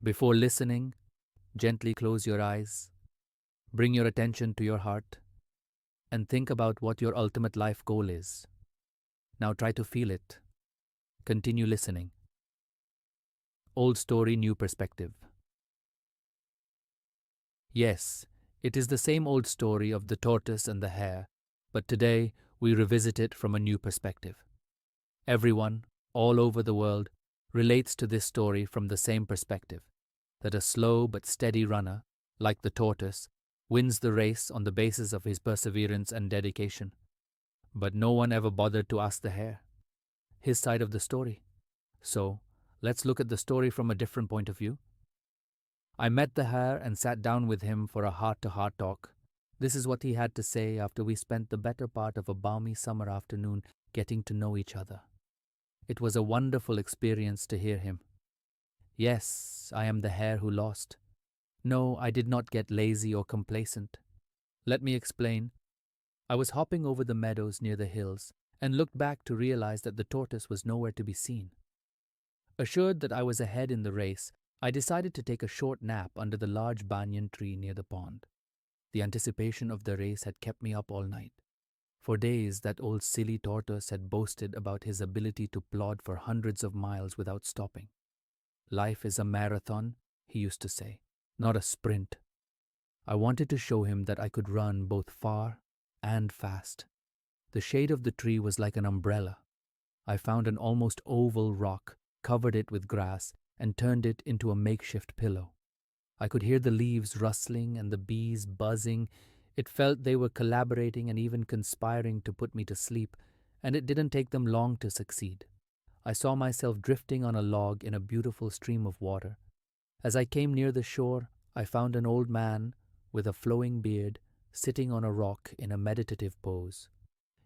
Before listening, gently close your eyes, bring your attention to your heart, and think about what your ultimate life goal is. Now try to feel it. Continue listening. Old story, new perspective. Yes, it is the same old story of the tortoise and the hare, but today we revisit it from a new perspective. Everyone, all over the world, relates to this story from the same perspective, that a slow but steady runner, like the tortoise, wins the race on the basis of his perseverance and dedication. But no one ever bothered to ask the hare his side of the story. So, let's look at the story from a different point of view. I met the hare and sat down with him for a heart-to-heart talk. This is what he had to say after we spent the better part of a balmy summer afternoon getting to know each other. It was a wonderful experience to hear him. Yes, I am the hare who lost. No, I did not get lazy or complacent. Let me explain. I was hopping over the meadows near the hills and looked back to realize that the tortoise was nowhere to be seen. Assured that I was ahead in the race, I decided to take a short nap under the large banyan tree near the pond. The anticipation of the race had kept me up all night. For days, that old silly tortoise had boasted about his ability to plod for hundreds of miles without stopping. Life is a marathon, he used to say, not a sprint. I wanted to show him that I could run both far and fast. The shade of the tree was like an umbrella. I found an almost oval rock, covered it with grass, and turned it into a makeshift pillow. I could hear the leaves rustling and the bees buzzing. It felt they were collaborating and even conspiring to put me to sleep, and it didn't take them long to succeed. I saw myself drifting on a log in a beautiful stream of water. As I came near the shore, I found an old man with a flowing beard sitting on a rock in a meditative pose.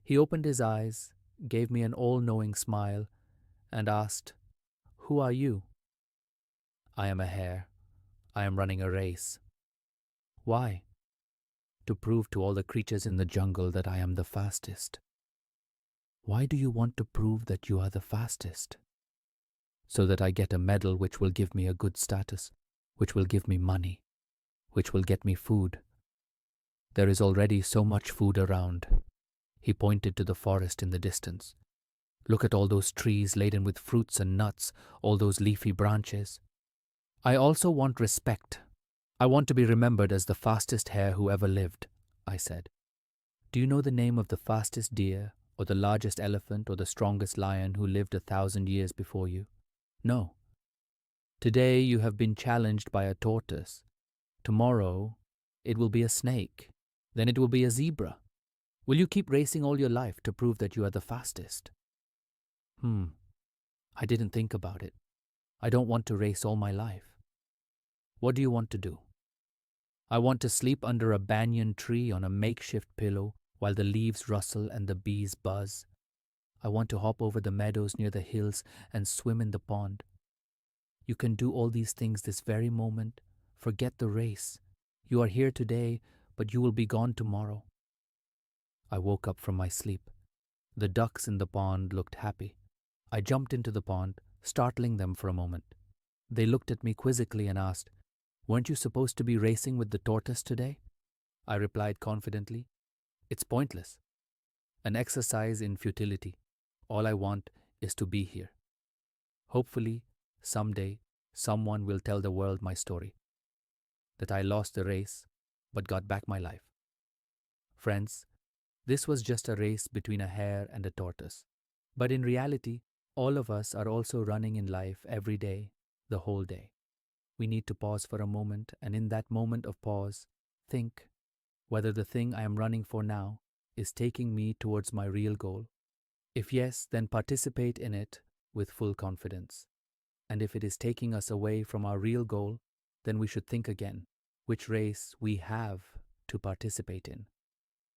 He opened his eyes, gave me an all-knowing smile, and asked, "Who are you?" "I am a hare. I am running a race." "Why?" "To prove to all the creatures in the jungle that I am the fastest." "Why do you want to prove that you are the fastest?" "So that I get a medal which will give me a good status, which will give me money, which will get me food. There is already so much food around." He pointed to the forest in the distance. "Look at all those trees laden with fruits and nuts, all those leafy branches. I also want respect. I want to be remembered as the fastest hare who ever lived," I said. "Do you know the name of the fastest deer, or the largest elephant, or the strongest lion who lived 1,000 years before you? No. Today you have been challenged by a tortoise. Tomorrow it will be a snake. Then it will be a zebra. Will you keep racing all your life to prove that you are the fastest?" I didn't think about it. I don't want to race all my life. "What do you want to do?" "I want to sleep under a banyan tree on a makeshift pillow while the leaves rustle and the bees buzz. I want to hop over the meadows near the hills and swim in the pond." "You can do all these things this very moment. Forget the race. You are here today, but you will be gone tomorrow." I woke up from my sleep. The ducks in the pond looked happy. I jumped into the pond, startling them for a moment. They looked at me quizzically and asked, "Weren't you supposed to be racing with the tortoise today?" I replied confidently, "It's pointless. An exercise in futility. All I want is to be here. Hopefully, someday, someone will tell the world my story. That I lost the race, but got back my life." Friends, this was just a race between a hare and a tortoise. But in reality, all of us are also running in life every day, the whole day. We need to pause for a moment, and in that moment of pause, think whether the thing I am running for now is taking me towards my real goal. If yes, then participate in it with full confidence. And if it is taking us away from our real goal, then we should think again which race we have to participate in.